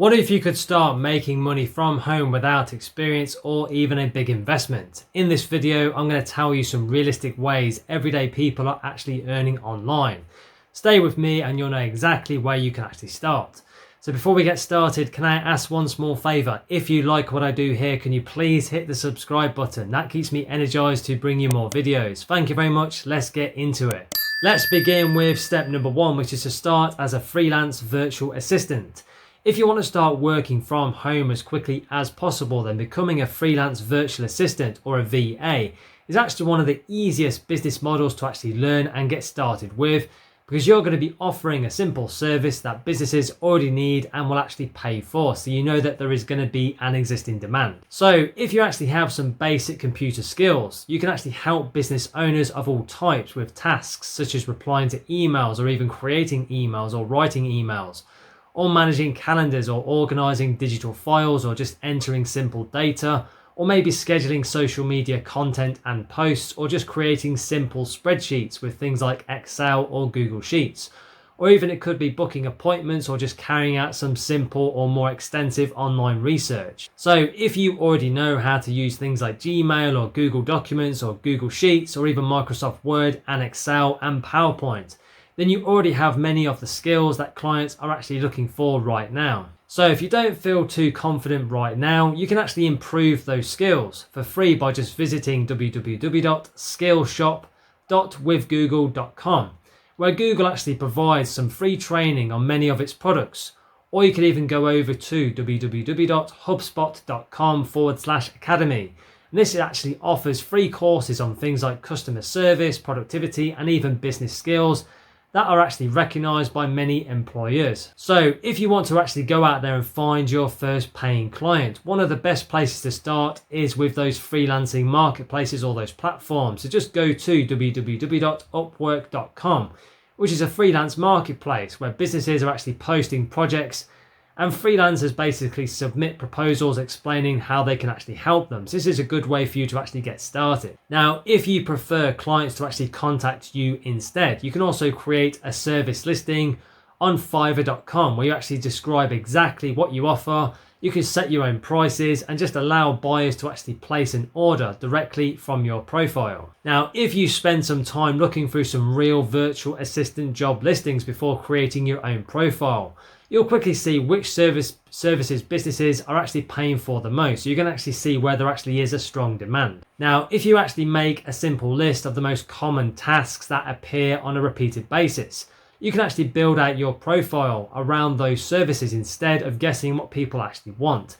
What if you could start making money from home without experience or even a big investment? In this video, I'm going to tell you some realistic ways everyday people are actually earning online. Stay with me and you'll know exactly where you can actually start. So before we get started, can I ask one small favor? If you like what I do here, can you please hit the subscribe button? That keeps me energized to bring you more videos. Thank you very much. Let's get into it. Let's begin with step number one, which is to start as a freelance virtual assistant. If you want to start working from home as quickly as possible, then becoming a freelance virtual assistant or a VA is actually one of the easiest business models to actually learn and get started with, because you're going to be offering a simple service that businesses already need and will actually pay for. So you know that there is going to be an existing demand. So if you actually have some basic computer skills, you can actually help business owners of all types with tasks such as replying to emails or even creating emails or writing emails, or managing calendars or organizing digital files or just entering simple data, or maybe scheduling social media content and posts, or just creating simple spreadsheets with things like Excel or Google Sheets. Or even it could be booking appointments or just carrying out some simple or more extensive online research. So if you already know how to use things like Gmail or Google Documents or Google Sheets or even Microsoft Word and Excel and PowerPoint, then you already have many of the skills that clients are actually looking for right now. So if you don't feel too confident right now, you can actually improve those skills for free by just visiting www.skillshop.withgoogle.com, where Google actually provides some free training on many of its products. Or you can even go over to www.hubspot.com/academy. And this actually offers free courses on things like customer service, productivity, and even business skills that are actually recognized by many employers. So if you want to actually go out there and find your first paying client, one of the best places to start is with those freelancing marketplaces or those platforms. So just go to www.upwork.com, which is a freelance marketplace where businesses are actually posting projects and freelancers basically submit proposals explaining how they can actually help them. So this is a good way for you to actually get started. Now, if you prefer clients to actually contact you instead, you can also create a service listing on Fiverr.com where you actually describe exactly what you offer. You can set your own prices and just allow buyers to actually place an order directly from your profile. Now, if you spend some time looking through some real virtual assistant job listings before creating your own profile, you'll quickly see which services businesses are actually paying for the most. So you can actually see where there actually is a strong demand. Now, if you actually make a simple list of the most common tasks that appear on a repeated basis, you can actually build out your profile around those services instead of guessing what people actually want.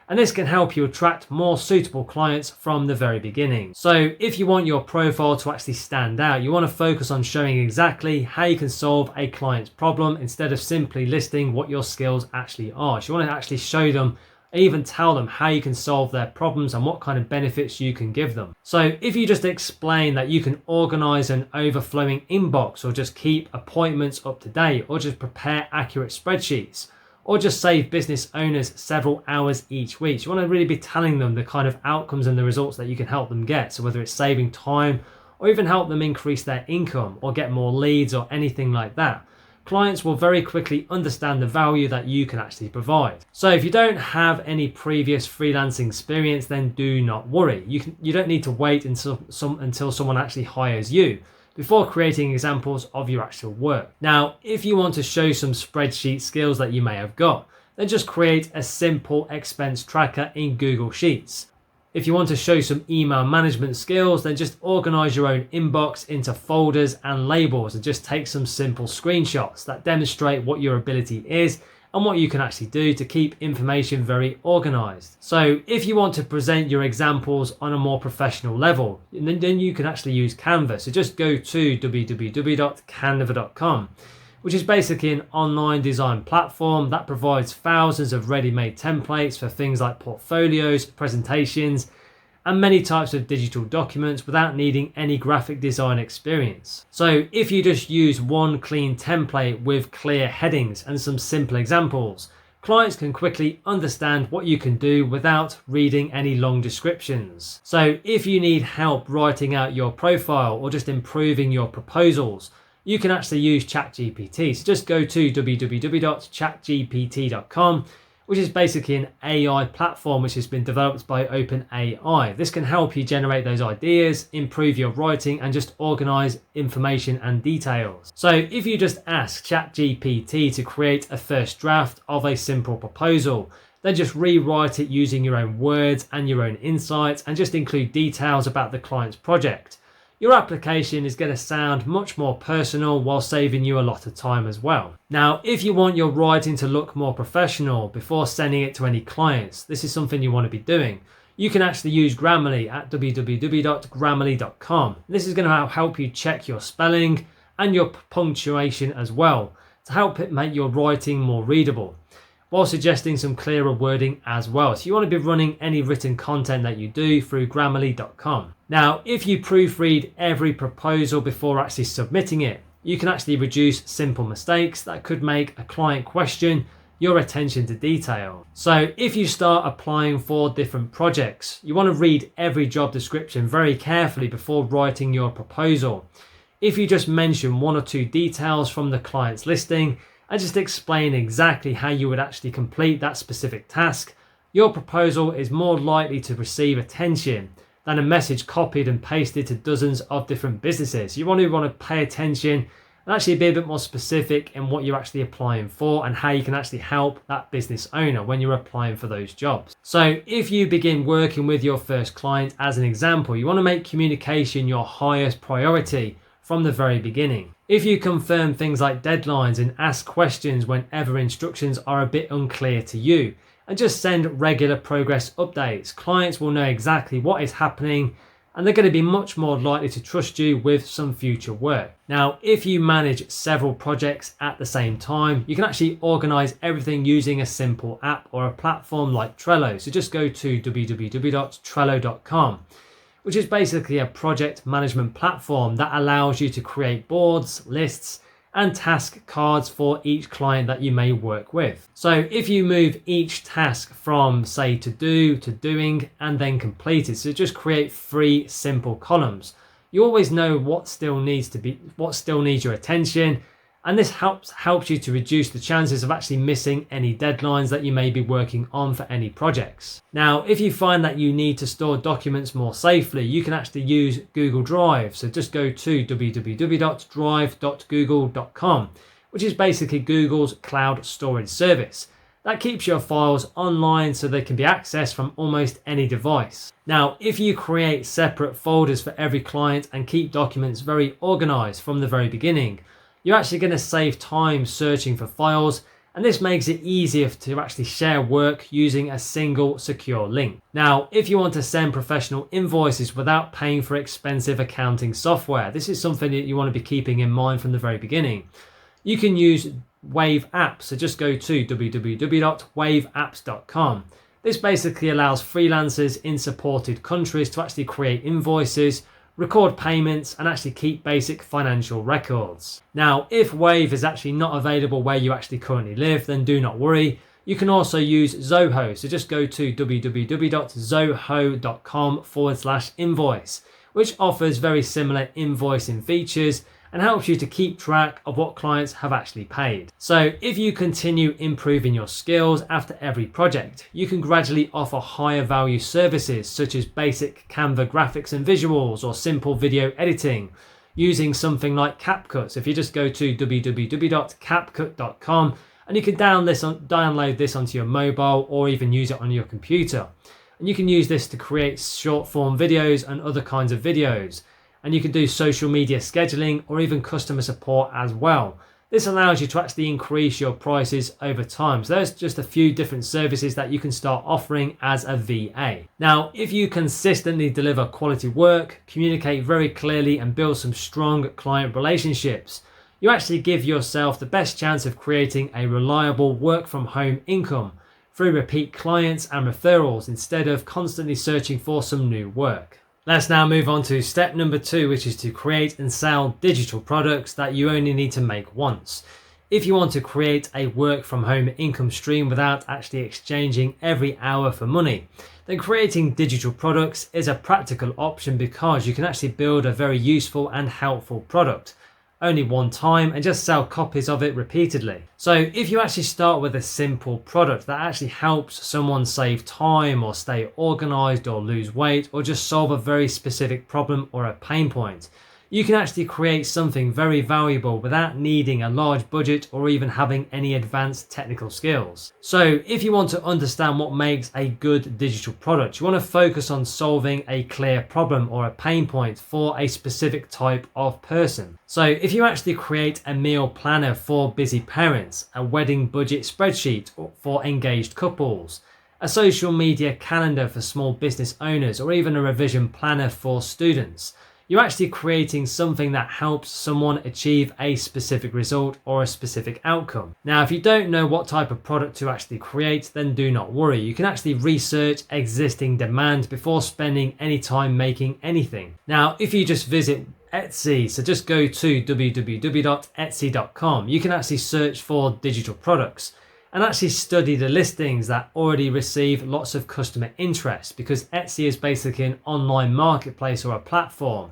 And this can help you attract more suitable clients from the very beginning. So if you want your profile to actually stand out, you want to focus on showing exactly how you can solve a client's problem instead of simply listing what your skills actually are. So you want to actually show them, even tell them how you can solve their problems and what kind of benefits you can give them. So if you just explain that you can organize an overflowing inbox, or just keep appointments up to date, or just prepare accurate spreadsheets, or just save business owners several hours each week. So you want to really be telling them the kind of outcomes and the results that you can help them get. So whether it's saving time or even help them increase their income or get more leads or anything like that, clients will very quickly understand the value that you can actually provide. So if you don't have any previous freelancing experience, then do not worry. You don't need to wait until someone actually hires you before creating examples of your actual work. Now, if you want to show some spreadsheet skills that you may have got, then just create a simple expense tracker in Google Sheets. If you want to show some email management skills, then just organize your own inbox into folders and labels and just take some simple screenshots that demonstrate what your ability is and what you can actually do to keep information very organized. So if you want to present your examples on a more professional level, then you can actually use Canva. So just go to www.canva.com, which is basically an online design platform that provides thousands of ready-made templates for things like portfolios, presentations, and many types of digital documents without needing any graphic design experience. So if you just use one clean template with clear headings and some simple examples, clients can quickly understand what you can do without reading any long descriptions. So if you need help writing out your profile or just improving your proposals, you can actually use ChatGPT. So just go to www.chatgpt.com which is basically an AI platform which has been developed by OpenAI. This can help you generate those ideas, improve your writing, and just organize information and details. So if you just ask ChatGPT to create a first draft of a simple proposal, then just rewrite it using your own words and your own insights, and just include details about the client's project, your application is going to sound much more personal while saving you a lot of time as well. Now, if you want your writing to look more professional before sending it to any clients, this is something you want to be doing. You can actually use Grammarly at www.grammarly.com. This is going to help you check your spelling and your punctuation as well, to help it make your writing more readable, while suggesting some clearer wording as well. So you want to be running any written content that you do through Grammarly.com. Now, if you proofread every proposal before actually submitting it, you can actually reduce simple mistakes that could make a client question your attention to detail. So if you start applying for different projects, you want to read every job description very carefully before writing your proposal. If you just mention one or two details from the client's listing and just explain exactly how you would actually complete that specific task, your proposal is more likely to receive attention than a message copied and pasted to dozens of different businesses. You want to pay attention and actually be a bit more specific in what you're actually applying for and how you can actually help that business owner when you're applying for those jobs. So if you begin working with your first client, as an example, you want to make communication your highest priority from the very beginning. If you confirm things like deadlines and ask questions whenever instructions are a bit unclear to you, and just send regular progress updates, clients will know exactly what is happening, and they're going to be much more likely to trust you with some future work. Now, if you manage several projects at the same time, you can actually organize everything using a simple app or a platform like Trello. So just go to www.trello.com, which is basically a project management platform that allows you to create boards, lists, and task cards for each client that you may work with. So if you move each task from, say, to do to doing and then completed, so just create 3 simple columns. You always know what still needs your attention, and this helps you to reduce the chances of actually missing any deadlines that you may be working on for any projects. Now, if you find that you need to store documents more safely, you can actually use Google Drive. So just go to www.drive.google.com, which is basically Google's cloud storage service that keeps your files online so they can be accessed from almost any device. Now, if you create separate folders for every client and keep documents very organized from the very beginning, you're actually going to save time searching for files, and this makes it easier to actually share work using a single secure link. Now, if you want to send professional invoices without paying for expensive accounting software, this is something that you want to be keeping in mind from the very beginning. You can use Wave Apps, so just go to www.waveapps.com. This basically allows freelancers in supported countries to actually create invoices, record payments, and actually keep basic financial records. Now, if Wave is actually not available where you actually currently live, then do not worry. You can also use Zoho. So just go to www.zoho.com/invoice, which offers very similar invoicing features and helps you to keep track of what clients have actually paid. So if you continue improving your skills after every project, you can gradually offer higher value services such as basic Canva graphics and visuals or simple video editing using something like CapCut. So if you just go to www.capcut.com, and you can download this onto your mobile or even use it on your computer. And you can use this to create short form videos and other kinds of videos. And you can do social media scheduling or even customer support as well. This allows you to actually increase your prices over time. So there's just a few different services that you can start offering as a VA. Now, if you consistently deliver quality work, communicate very clearly, and build some strong client relationships, you actually give yourself the best chance of creating a reliable work from home income through repeat clients and referrals instead of constantly searching for some new work. Let's now move on to step number 2, which is to create and sell digital products that you only need to make once. If you want to create a work from home income stream without actually exchanging every hour for money, then creating digital products is a practical option because you can actually build a very useful and helpful product only one time and just sell copies of it repeatedly. So if you actually start with a simple product that actually helps someone save time or stay organized or lose weight or just solve a very specific problem or a pain point, you can actually create something very valuable without needing a large budget or even having any advanced technical skills. So if you want to understand what makes a good digital product, you want to focus on solving a clear problem or a pain point for a specific type of person. So if you actually create a meal planner for busy parents, a wedding budget spreadsheet for engaged couples, a social media calendar for small business owners, or even a revision planner for students, you're actually creating something that helps someone achieve a specific result or a specific outcome. Now, if you don't know what type of product to actually create, then do not worry. You can actually research existing demand before spending any time making anything. Now, if you just visit Etsy, so just go to www.etsy.com, you can actually search for digital products and actually study the listings that already receive lots of customer interest, because Etsy is basically an online marketplace or a platform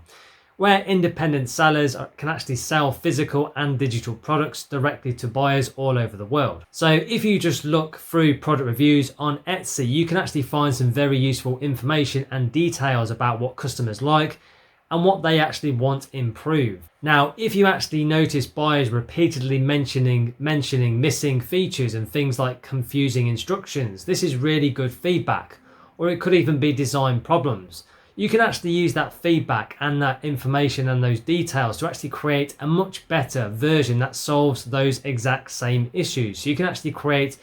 where independent sellers can actually sell physical and digital products directly to buyers all over the world. So if you just look through product reviews on Etsy, you can actually find some very useful information and details about what customers like and what they actually want improved. Now, if you actually notice buyers repeatedly mentioning missing features and things like confusing instructions, this is really good feedback, or it could even be design problems. You can actually use that feedback and that information and those details to actually create a much better version that solves those exact same issues. So you can actually create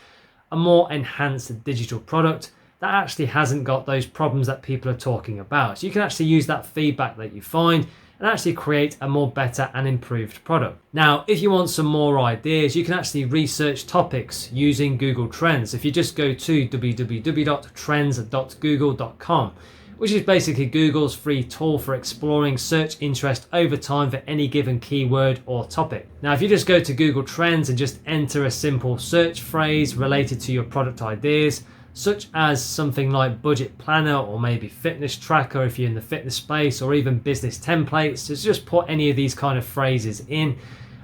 a more enhanced digital product that actually hasn't got those problems that people are talking about. So you can actually use that feedback that you find and actually create a more better and improved product. Now, if you want some more ideas, you can actually research topics using Google Trends. If you just go to www.trends.google.com, which is basically Google's free tool for exploring search interest over time for any given keyword or topic. Now, if you just go to Google Trends and just enter a simple search phrase related to your product ideas, such as something like budget planner or maybe fitness tracker if you're in the fitness space, or even business templates, so just put any of these kind of phrases in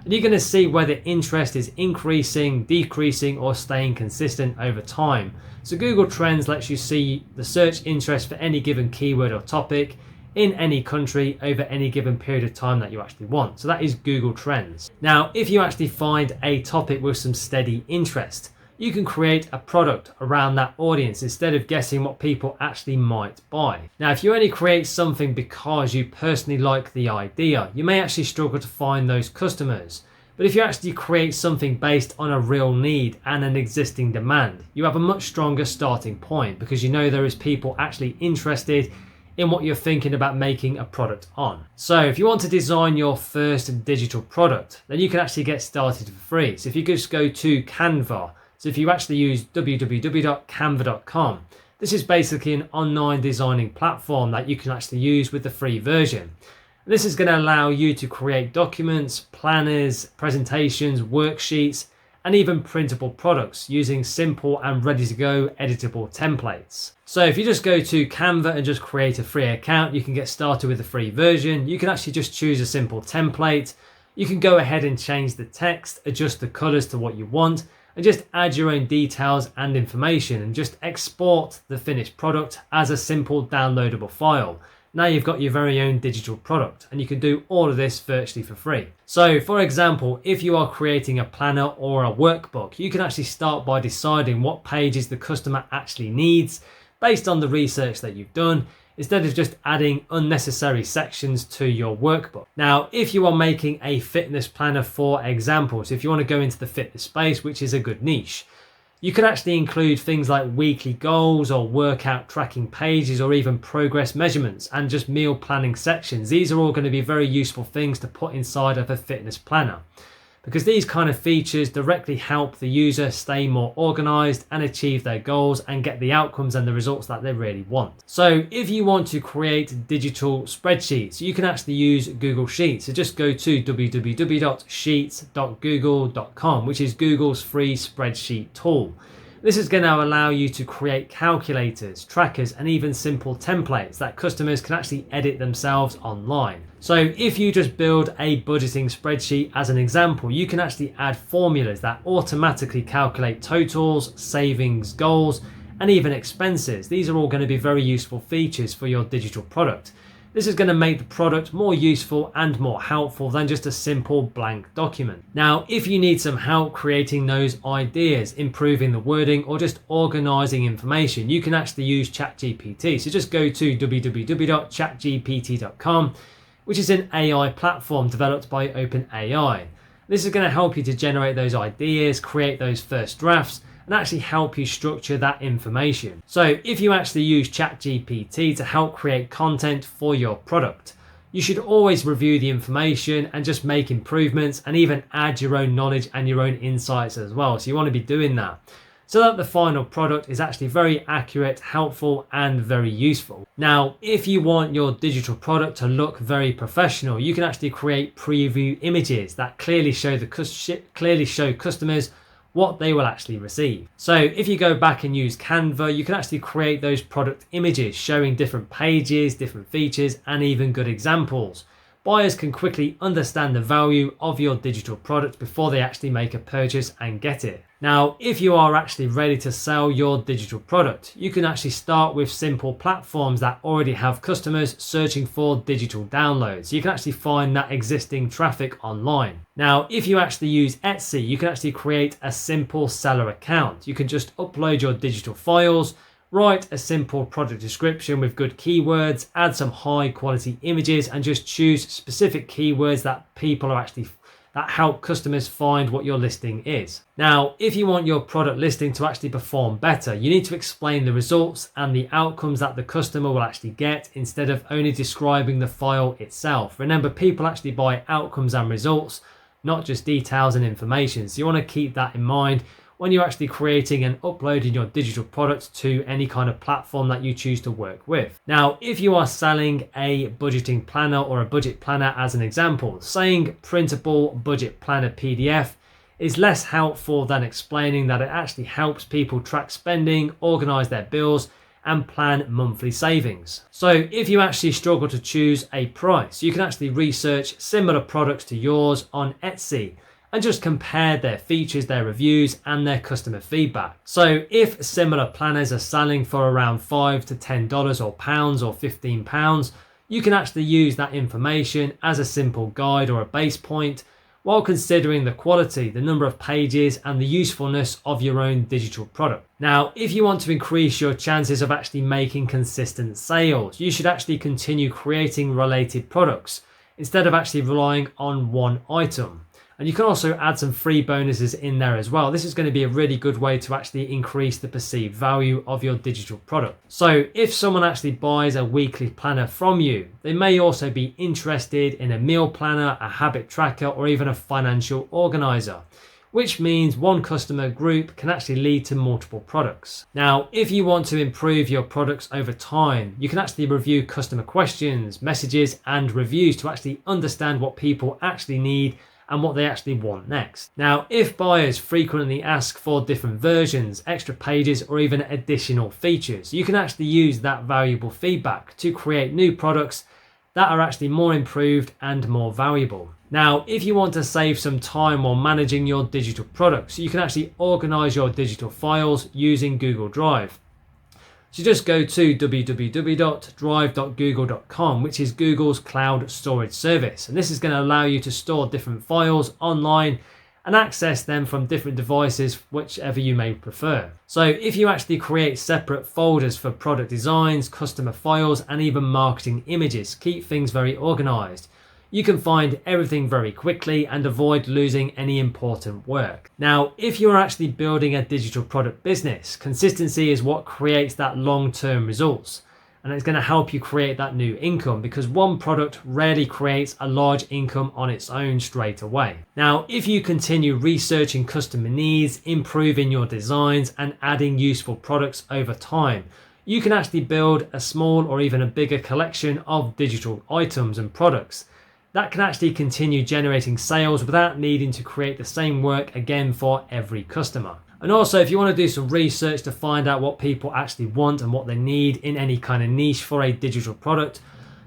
and you're going to see whether interest is increasing, decreasing, or staying consistent over time. So Google Trends lets you see the search interest for any given keyword or topic in any country over any given period of time that you actually want. So that is Google Trends. Now, if you actually find a topic with some steady interest, you can create a product around that audience instead of guessing what people actually might buy. Now, if you only create something because you personally like the idea, you may actually struggle to find those customers. But if you actually create something based on a real need and an existing demand, you have a much stronger starting point because you know there is people actually interested in what you're thinking about making a product on. So if you want to design your first digital product, then you can actually get started for free. So if you just go to Canva, so if you actually use www.canva.com, this is basically an online designing platform that you can actually use with the free version. This is going to allow you to create documents, planners, presentations, worksheets, and even printable products using simple and ready to go editable templates. So if you just go to Canva and just create a free account, you can get started with the free version. You can actually just choose a simple template. You can go ahead and change the text, adjust the colors to what you want, and just add your own details and information and just export the finished product as a simple downloadable file. Now you've got your very own digital product and you can do all of this virtually for free. So for example, if you are creating a planner or a workbook, you can actually start by deciding what pages the customer actually needs based on the research that you've done, instead of just adding unnecessary sections to your workbook. Now, if you are making a fitness planner, for example, so if you want to go into the fitness space, which is a good niche, you could actually include things like weekly goals or workout tracking pages or even progress measurements and just meal planning sections. These are all going to be very useful things to put inside of a fitness planner, because these kind of features directly help the user stay more organized and achieve their goals and get the outcomes and the results that they really want. So if you want to create digital spreadsheets, you can actually use Google Sheets. So just go to www.sheets.google.com, which is Google's free spreadsheet tool. This is going to allow you to create calculators, trackers, and even simple templates that customers can actually edit themselves online. So if you just build a budgeting spreadsheet as an example, you can actually add formulas that automatically calculate totals, savings, goals, and even expenses. These are all going to be very useful features for your digital product. This is going to make the product more useful and more helpful than just a simple blank document. Now, if you need some help creating those ideas, improving the wording, or just organizing information, you can actually use ChatGPT. So just go to www.chatgpt.com, which is an AI platform developed by OpenAI. This is going to help you to generate those ideas, create those first drafts, and actually help you structure that information. So if you actually use ChatGPT to help create content for your product, you should always review the information and just make improvements and even add your own knowledge and your own insights as well. So you want to be doing that so that the final product is actually very accurate, helpful, and very useful. Now, if you want your digital product to look very professional, you can actually create preview images that clearly show customers what they will actually receive. So if you go back and use Canva, you can actually create those product images showing different pages, different features, and even good examples. Buyers can quickly understand the value of your digital product before they actually make a purchase and get it. Now, if you are actually ready to sell your digital product, you can actually start with simple platforms that already have customers searching for digital downloads. You can actually find that existing traffic online. Now, if you actually use Etsy, you can actually create a simple seller account. You can just upload your digital files, write a simple product description with good keywords, add some high quality images, and just choose specific keywords that help customers find what your listing is. Now, if you want your product listing to actually perform better, you need to explain the results and the outcomes that the customer will actually get instead of only describing the file itself. Remember, people actually buy outcomes and results, not just details and information. So you want to keep that in mind when you're actually creating and uploading your digital products to any kind of platform that you choose to work with. Now, if you are selling a budgeting planner or a budget planner as an example, saying printable budget planner PDF is less helpful than explaining that it actually helps people track spending, organize their bills, and plan monthly savings. So if you actually struggle to choose a price, you can actually research similar products to yours on Etsy and just compare their features, their reviews, and their customer feedback. So if similar planners are selling for around $5 to $10 or pounds or £15, you can actually use that information as a simple guide or a base point while considering the quality, the number of pages, and the usefulness of your own digital product. Now, if you want to increase your chances of actually making consistent sales, you should actually continue creating related products instead of actually relying on one item. And you can also add some free bonuses in there as well. This is going to be a really good way to actually increase the perceived value of your digital product. So if someone actually buys a weekly planner from you, they may also be interested in a meal planner, a habit tracker, or even a financial organizer, which means one customer group can actually lead to multiple products. Now, if you want to improve your products over time, you can actually review customer questions, messages, and reviews to actually understand what people actually need and what they actually want next. Now, if buyers frequently ask for different versions, extra pages, or even additional features, you can actually use that valuable feedback to create new products that are actually more improved and more valuable. Now, if you want to save some time while managing your digital products, you can actually organize your digital files using Google Drive. So just go to www.drive.google.com, which is Google's cloud storage service. And this is going to allow you to store different files online and access them from different devices, whichever you may prefer. So if you actually create separate folders for product designs, customer files, and even marketing images, keep things very organized. You can find everything very quickly and avoid losing any important work. Now, if you're actually building a digital product business, consistency is what creates that long-term results. And it's going to help you create that new income because one product rarely creates a large income on its own straight away. Now, if you continue researching customer needs, improving your designs, and adding useful products over time, you can actually build a small or even a bigger collection of digital items and products that can actually continue generating sales without needing to create the same work again for every customer. And also, if you want to do some research to find out what people actually want and what they need in any kind of niche for a digital product,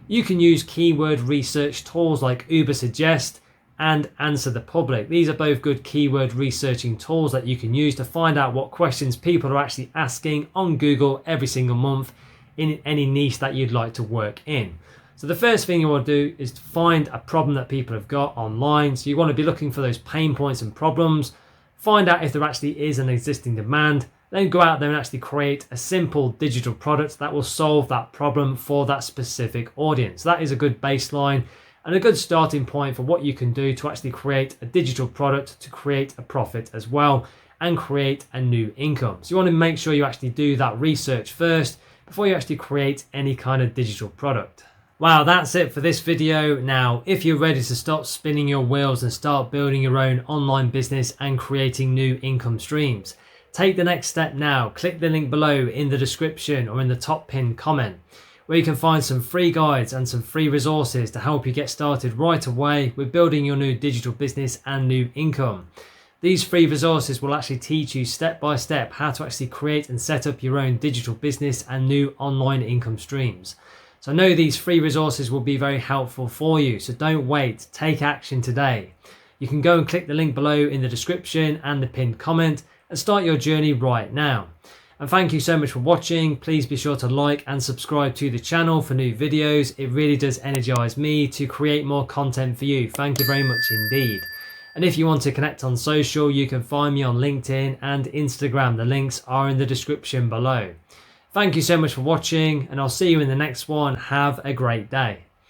you can use keyword research tools like Uber Suggest and Answer the Public. These are both good keyword researching tools that you can use to find out what questions people are actually asking on Google every single month in any niche that you'd like to work in. So the first thing you want to do is to find a problem that people have got online. So you want to be looking for those pain points and problems, find out if there actually is an existing demand, then go out there and actually create a simple digital product that will solve that problem for that specific audience. That is a good baseline and a good starting point for what you can do to actually create a digital product to create a profit as well and create a new income. So you want to make sure you actually do that research first before you actually create any kind of digital product. Wow, that's it for this video. Now, if you're ready to stop spinning your wheels and start building your own online business and creating new income streams, take the next step now. Click the link below in the description or in the top pinned comment, where you can find some free guides and some free resources to help you get started right away with building your new digital business and new income. These free resources will actually teach you step by step how to actually create and set up your own digital business and new online income streams. So I know these free resources will be very helpful for you, so don't wait, take action today. You can go and click the link below in the description and the pinned comment and start your journey right now. And thank you so much for watching. Please be sure to like and subscribe to the channel for new videos. It really does energize me to create more content for you. Thank you very much indeed. And if you want to connect on social, you can find me on LinkedIn and Instagram. The links are in the description below. Thank you so much for watching, and I'll see you in the next one. Have a great day.